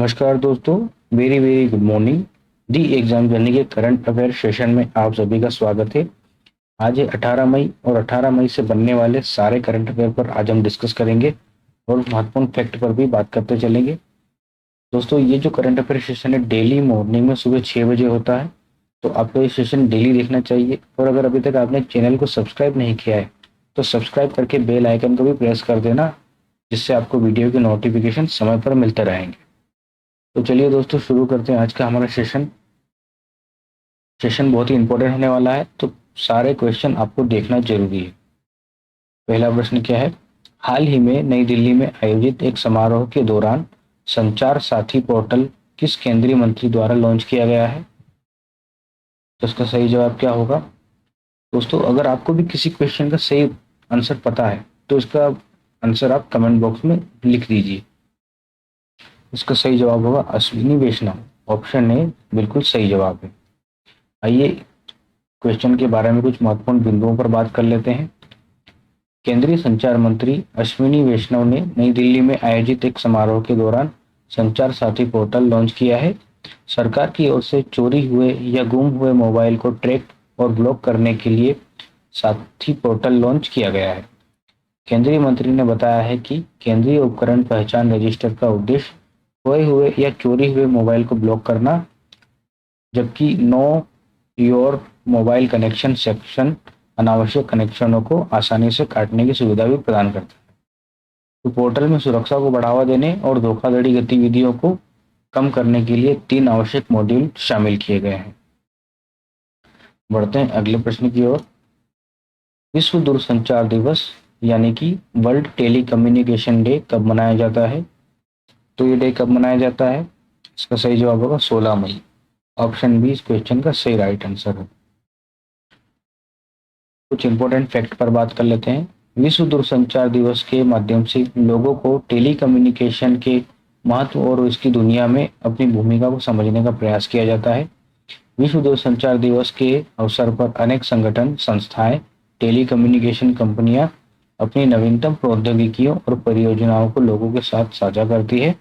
नमस्कार दोस्तों। Very very good morning. The exam journey के करंट अफेयर सेशन में आप सभी का स्वागत है। आज है 18 मई और 18 मई से बनने वाले सारे करंट अफेयर पर आज हम डिस्कस करेंगे और महत्वपूर्ण फैक्ट पर भी बात करते चलेंगे। दोस्तों, ये जो करंट अफेयर सेशन है डेली मॉर्निंग में सुबह 6 बजे होता है, तो आपको ये सेशन डेली देखना चाहिए। और अगर अभी तक आपने चैनल को सब्सक्राइब नहीं किया है तो सब्सक्राइब करके बेल आइकन को भी प्रेस कर देना, जिससे आपको वीडियो के नोटिफिकेशन समय पर मिलते रहेंगे। तो चलिए दोस्तों, शुरू करते हैं आज का हमारा सेशन। सेशन बहुत ही इंपॉर्टेंट होने वाला है, तो सारे क्वेश्चन आपको देखना जरूरी है। पहला प्रश्न क्या है? हाल ही में नई दिल्ली में आयोजित एक समारोह के दौरान संचार साथी पोर्टल किस केंद्रीय मंत्री द्वारा लॉन्च किया गया है? तो इसका सही जवाब क्या होगा? दोस्तों, अगर आपको भी किसी क्वेश्चन का सही आंसर पता है तो इसका आंसर आप कमेंट बॉक्स में लिख दीजिए। इसका सही जवाब होगा अश्विनी वैष्णव। ऑप्शन ए बिल्कुल सही जवाब है। आइए क्वेश्चन के बारे में कुछ महत्वपूर्ण बिंदुओं पर बात कर लेते हैं। केंद्रीय संचार मंत्री अश्विनी वैष्णव ने नई दिल्ली में आयोजित एक समारोह के दौरान संचार साथी पोर्टल लॉन्च किया है। सरकार की ओर से चोरी हुए या गुम हुए मोबाइल को ट्रैक और ब्लॉक करने के लिए साथी पोर्टल लॉन्च किया गया है। केंद्रीय मंत्री ने बताया है कि केंद्रीय उपकरण पहचान रजिस्टर का उद्देश्य खोए हुए या चोरी हुए मोबाइल को ब्लॉक करना, जबकि know your mobile connection section अनावश्यक कनेक्शनों को आसानी से काटने की सुविधा भी प्रदान करता है। तो पोर्टल में सुरक्षा को बढ़ावा देने और धोखाधड़ी गतिविधियों को कम करने के लिए 3 आवश्यक मॉड्यूल शामिल किए गए हैं। बढ़ते हैं अगले प्रश्न की ओर। विश्व दूरसंचार दिवस यानी कि वर्ल्ड टेली कम्युनिकेशन डे कब मनाया जाता है? तो ये डे कब मनाया जाता है? इसका सही जवाब होगा 16 मई। ऑप्शन बी इस क्वेश्चन का सही राइट आंसर है। कुछ इंपॉर्टेंट फैक्ट पर बात कर लेते हैं। विश्व दूरसंचार दिवस के माध्यम से लोगों को टेली कम्युनिकेशन के महत्व और इसकी दुनिया में अपनी भूमिका को समझने का प्रयास किया जाता है। विश्व दूरसंचार दिवस के अवसर पर अनेक संगठन, संस्थाएं, टेली कम्युनिकेशन कंपनियां अपनी नवीनतम प्रौद्योगिकियों और परियोजनाओं को लोगों के साथ साझा करती है,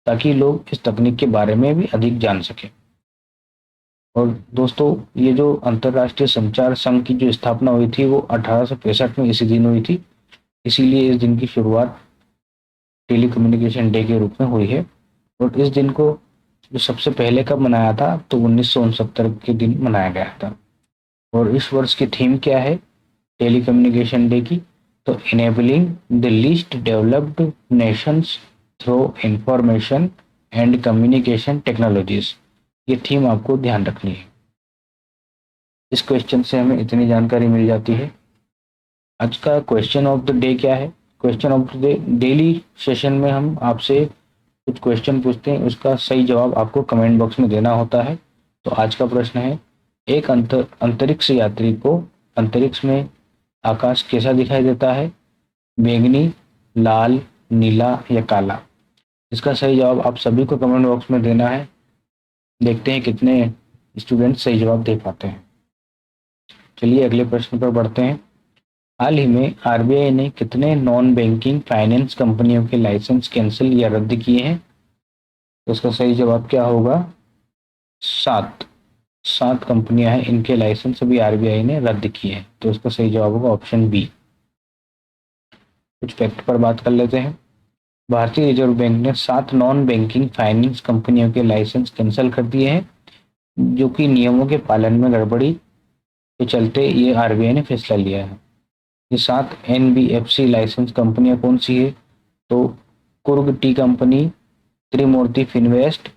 ताकि लोग इस तकनीक के बारे में भी अधिक जान सकें। और दोस्तों, ये जो अंतर्राष्ट्रीय संचार संघ की जो स्थापना हुई थी वो 1865 में इसी दिन हुई थी। इसीलिए इस दिन की शुरुआत टेली कम्युनिकेशन डे के रूप में हुई है। और इस दिन को जो सबसे पहले कब मनाया था, तो 1969 के दिन मनाया गया था। और इस वर्ष की थीम क्या है टेली कम्युनिकेशन डे की? तो enabling the least developed Nations through information and communication technologies. ये थीम आपको ध्यान रखनी है। इस क्वेश्चन से हमें इतनी जानकारी मिल जाती है। आज का क्वेश्चन ऑफ द डे क्या है? Question of the day daily session में हम आपसे कुछ क्वेश्चन पूछते हैं, उसका सही जवाब आपको कमेंट बॉक्स में देना होता है। तो आज का प्रश्न है, एक अंतरिक्ष यात्री को अंतरिक्ष में आकाश कैसा दिखाई देता है? बैंगनी, लाल, नीला या काला? इसका सही जवाब आप सभी को कमेंट बॉक्स में देना है। देखते हैं कितने स्टूडेंट सही जवाब दे पाते हैं। चलिए अगले प्रश्न पर बढ़ते हैं। हाल ही में आरबीआई ने कितने नॉन बैंकिंग फाइनेंस कंपनियों के लाइसेंस कैंसिल या रद्द किए हैं? तो इसका सही जवाब क्या होगा? 7। 7 कंपनियां हैं, इनके लाइसेंस अभी आरबीआई ने रद्द किए हैं। तो इसका सही जवाब होगा ऑप्शन बी। कुछ फैक्ट पर बात कर लेते हैं। भारतीय रिजर्व बैंक ने 7 नॉन बैंकिंग फाइनेंस कंपनियों के लाइसेंस कैंसिल कर दिए हैं, जो कि नियमों के पालन में गड़बड़ी के चलते ये आरबीआई ने फैसला लिया है। ये 7 एनबीएफसी लाइसेंस कंपनियां कौन सी है? तो Coorg tea company, Trimurti finvest,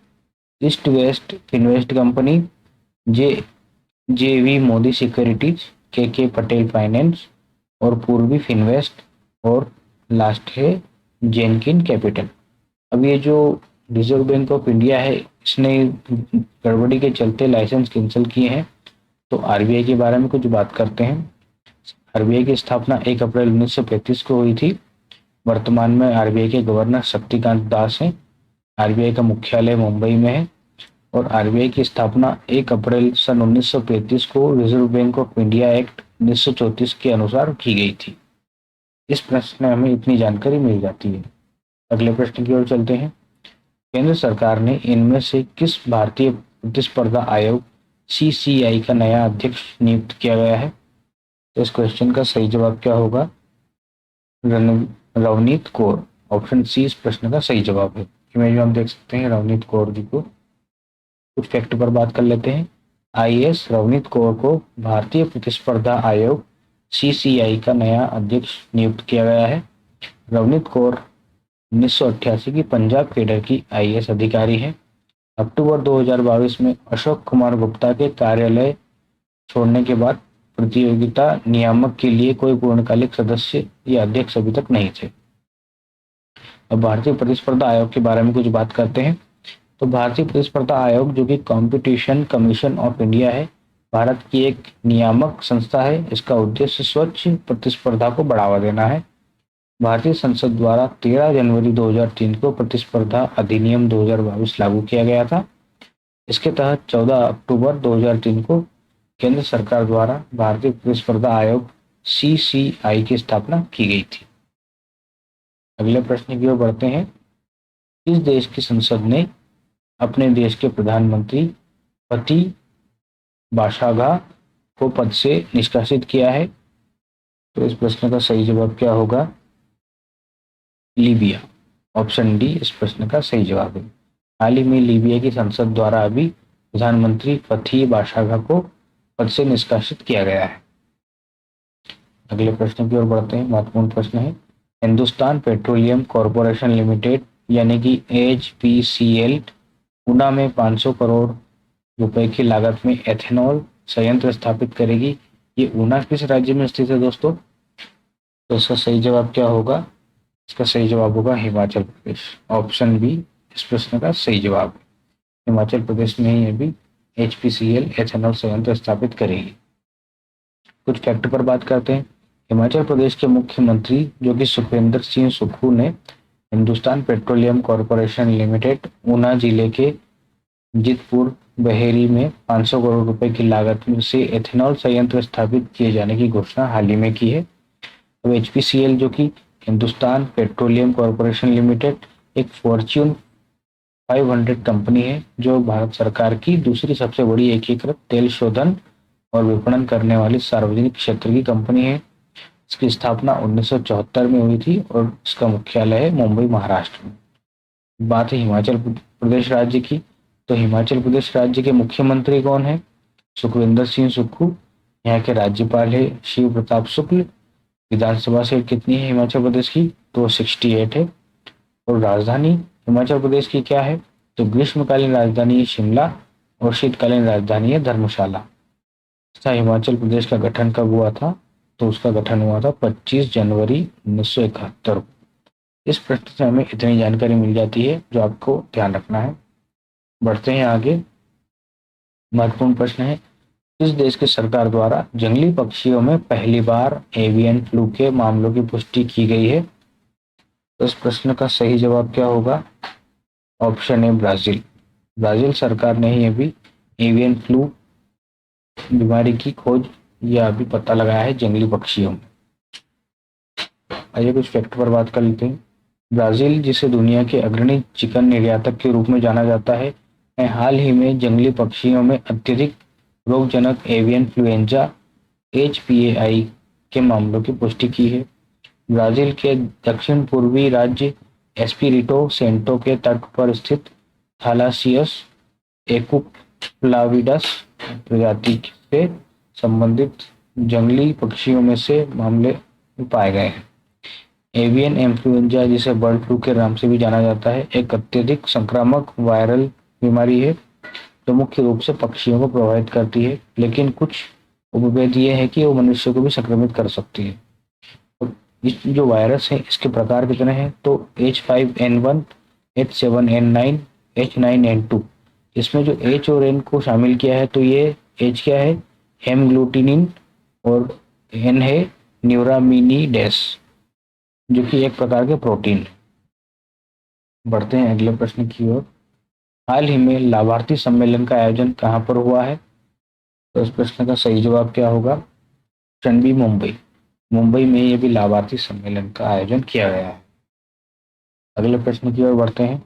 east west finvest company, J JV Modi securities, के पटेल फाइनेंस और पूर्वी फिनवेस्ट, और लास्ट है जेनकिन कैपिटल। अब ये जो रिजर्व बैंक ऑफ इंडिया है, इसने गड़बड़ी के चलते लाइसेंस कैंसिल किए हैं। तो आरबीआई के बारे में कुछ बात करते हैं। आरबीआई की स्थापना 1 अप्रैल 1935 को हुई थी। वर्तमान में आरबीआई के गवर्नर शक्तिकांत दास हैं। आरबीआई का मुख्यालय मुंबई में है। और आरबीआई की स्थापना 1 अप्रैल सन 1935 को reserve bank of India act 1934 के अनुसार की गई थी। इस प्रश्न में हमें इतनी जानकारी मिल जाती है। अगले प्रश्न की ओर चलते हैं। केंद्र सरकार ने इनमें से किस भारतीय प्रतिस्पर्धा आयोग सीसीआई का नया अध्यक्ष नियुक्त किया गया है? तो इस क्वेश्चन का सही जवाब क्या होगा? रवनीत कौर। ऑप्शन सी इस प्रश्न का सही जवाब है। इमेज में हम देख सकते हैं रवनीत कौर जी को। कुछ फैक्ट पर बात कर लेते हैं। आईएएस रवनीत कौर को भारतीय प्रतिस्पर्धा आयोग सीसीआई का नया अध्यक्ष नियुक्त किया गया है। रवनीत कौर 1988 की पंजाब कैडर की आईएएस अधिकारी है। अक्टूबर 2022 में अशोक कुमार गुप्ता के कार्यालय छोड़ने के बाद प्रतियोगिता नियामक के लिए कोई पूर्णकालिक सदस्य या अध्यक्ष अभी तक नहीं थे। अब भारतीय प्रतिस्पर्धा आयोग के बारे में कुछ बात करते हैं। तो भारतीय प्रतिस्पर्धा आयोग जो कि कॉम्पिटिशन कमीशन ऑफ इंडिया है, भारत की एक नियामक संस्था है। इसका उद्देश्य स्वच्छ प्रतिस्पर्धा को बढ़ावा देना है। भारतीय संसद द्वारा 13 जनवरी 2003 को प्रतिस्पर्धा अधिनियम 2022 लागू किया गया था। इसके तहत 14 अक्टूबर 2003 को केंद्र सरकार द्वारा भारतीय प्रतिस्पर्धा आयोग सीसीआई की स्थापना की गई थी। अगले प्रश्न की ओर बढ़ते हैं। इस देश की संसद ने अपने देश के प्रधानमंत्री फती बाशागा को पद से निष्कासित किया है? तो इस प्रश्न का सही जवाब क्या होगा? लीबिया। ऑप्शन डी इस प्रश्न का सही जवाब है। हाल ही में लीबिया की संसद द्वारा अभी प्रधानमंत्री फती बाशागा को पद से निष्कासित किया गया है। अगले प्रश्न की ओर बढ़ते हैं। महत्वपूर्ण प्रश्न है। हिंदुस्तान पेट्रोलियम कॉरपोरेशन लिमिटेड यानी कि एचपीसीएल ऊना में 500 करोड़ रुपए की लागत में एथेनॉल संयंत्र स्थापित करेगी। ये ऊना किस राज्य में स्थित है दोस्तों? तो इसका सही जवाब क्या होगा? इसका सही जवाब होगा हिमाचल प्रदेश। ऑप्शन बी इस प्रश्न का सही जवाब है। हिमाचल प्रदेश में ही अभी एचपीसीएल एथेनॉल संयंत्र स्थापित करेगी। कुछ फैक्ट पर बात करते हैं। हिमाचल प्रदेश के मुख्यमंत्री जो कि सुखविंदर सिंह सुक्खू ने Hindustan petroleum corporation limited Una जिले के जितपुर बहेरी में 500 करोड़ रुपए की लागत से एथेनॉल संयंत्र स्थापित किए जाने की घोषणा हाल ही में की है। तो एचपीसीएल जो कि हिंदुस्तान पेट्रोलियम कॉरपोरेशन लिमिटेड एक फॉर्च्यून 500 कंपनी है जो भारत सरकार की दूसरी सबसे बड़ी एकीकृत तेल शोधन और विपणन करने वाली सार्वजनिक क्षेत्र की कंपनी है। इसकी स्थापना 1974 में हुई थी और इसका मुख्यालय है मुंबई महाराष्ट्र में। बात है हिमाचल प्रदेश राज्य की। तो हिमाचल प्रदेश राज्य के मुख्यमंत्री कौन है? सुखविंदर सिंह सुक्खू। यहाँ के राज्यपाल है शिव प्रताप शुक्ल। विधानसभा सीट कितनी है हिमाचल प्रदेश की? तो 68 है। और राजधानी हिमाचल प्रदेश की क्या है? तो ग्रीष्मकालीन राजधानी है शिमला और शीतकालीन राजधानी है धर्मशाला। हिमाचल प्रदेश का गठन कब हुआ था? तो उसका गठन हुआ था 25 जनवरी 1971। इस प्रश्न से हमें इतनी जानकारी मिल जाती है जो आपको ध्यान रखना है। बढ़ते हैं आगे। महत्वपूर्ण प्रश्न है। इस देश की सरकार द्वारा जंगली पक्षियों में पहली बार एवियन फ्लू के मामलों की पुष्टि की गई है? तो इस प्रश्न का सही जवाब क्या होगा? Option A Brazil. ब्राजील सरकार ने ही अभी एवियन फ्लू बीमारी की खोज या अभी पता लगाया है जंगली पक्षियों में। आइए कुछ फैक्ट पर बात कर लेते हैं। ब्राजील जिसे दुनिया के अग्रणी चिकन निर्यातक के रूप में जाना जाता है, ने हाल ही में जंगली पक्षियों में अत्यधिक रोगजनक एवियन फ्लुएंजा HPAI के मामलों की पुष्टि की है। ब्राजील के दक्षिण पूर्वी राज्य एस्पिरिटो सेंटो के तट पर स्थित थालासियस एकुप्लाविडस प्रजाति से संबंधित जंगली पक्षियों में से मामले पाए गए हैं। एवियन इन्फ्लुएंजा जिसे बर्ड फ्लू के नाम से भी जाना जाता है, एक अत्यधिक संक्रामक वायरल बीमारी है जो मुख्य रूप से पक्षियों को प्रभावित करती है, लेकिन कुछ उपभेद ये है कि वो मनुष्य को भी संक्रमित कर सकती है। तो इस जो वायरस है इसके प्रकार कितने हैं? तो H5N1, H7N9, H9N2। इसमें जो H और N को शामिल किया है तो ये H क्या है? हेमग्लूटिनिन और N है न्यूरामिनीडेस जो कि एक प्रकार के प्रोटीन है। बढ़ते हैं अगले प्रश्न की ओर। हाल ही में लाभार्थी सम्मेलन का आयोजन कहाँ पर हुआ है? तो इस प्रश्न का सही जवाब क्या होगा? Option B Mumbai. मुंबई में ये भी लाभार्थी सम्मेलन का आयोजन किया गया है। अगले प्रश्न की ओर बढ़ते हैं।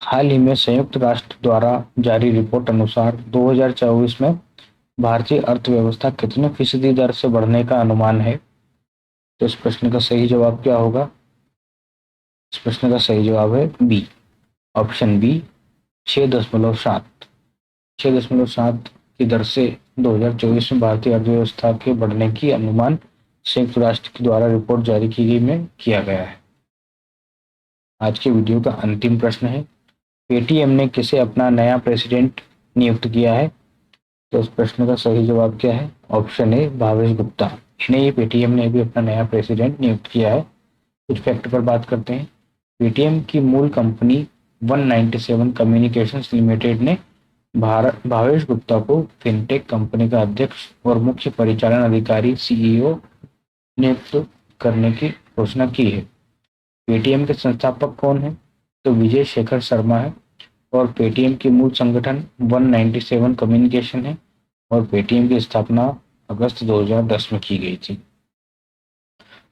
हाल ही में संयुक्त राष्ट्र द्वारा जारी रिपोर्ट अनुसार 2024 में भारतीय अर्थव्यवस्था कितने फीसदी दर से बढ़ने का अनुमान है? तो इस प्रश्न का सही जवाब क्या होगा? इस प्रश्न का सही जवाब है बी, ऑप्शन बी, 6.7। 6.7 की दर से 2024 में भारतीय अर्थव्यवस्था के बढ़ने की अनुमान संयुक्त राष्ट्र के द्वारा रिपोर्ट जारी की गई में किया गया है। आज के वीडियो का अंतिम प्रश्न है, पेटीएम ने किसे अपना नया प्रेसिडेंट नियुक्त किया है? तो इस प्रश्न का सही जवाब क्या है? Option A, Bhavesh Gupta. इन्हें पेटीएम ने भी अपना नया प्रेसिडेंट नियुक्त किया है। कुछ फैक्ट पर बात करते हैं। पेटीएम की मूल कंपनी 197 कम्युनिकेशंस लिमिटेड ने भारत भावेश गुप्ता को फिनटेक कंपनी का अध्यक्ष और मुख्य परिचालन अधिकारी सीईओ नियुक्त करने की घोषणा की है। पेटीएम के संस्थापक कौन है? तो विजय शेखर शर्मा है। और पेटीएम की मूल संगठन 197 कम्युनिकेशन है और पेटीएम की स्थापना अगस्त 2010 में की गई थी।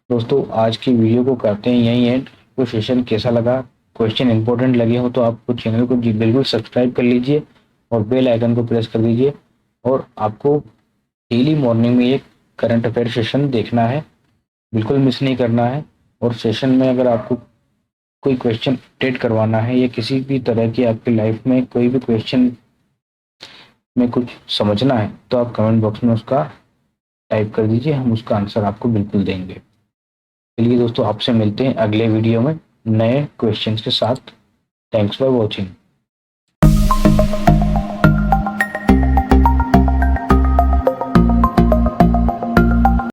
दोस्तों, आज की वीडियो को करते हैं यही एंड। आपको सेशन कैसा लगा, क्वेश्चन इंपॉर्टेंट लगे हो तो आपको चैनल को बिल्कुल सब्सक्राइब कर लीजिए और बेल आइकन को प्रेस कर दीजिए। और आपको डेली मॉर्निंग में एक करंट अफेयर सेशन देखना है, बिल्कुल मिस नहीं करना है। और सेशन में अगर आपको कोई क्वेश्चन अपडेट करवाना है या किसी भी तरह की आपकी लाइफ में कोई भी क्वेश्चन में कुछ समझना है तो आप कमेंट बॉक्स में उसका टाइप कर दीजिए, हम उसका आंसर आपको बिल्कुल देंगे। चलिए दोस्तों, आपसे मिलते हैं अगले वीडियो में नए क्वेश्चंस के साथ। Thanks for watching.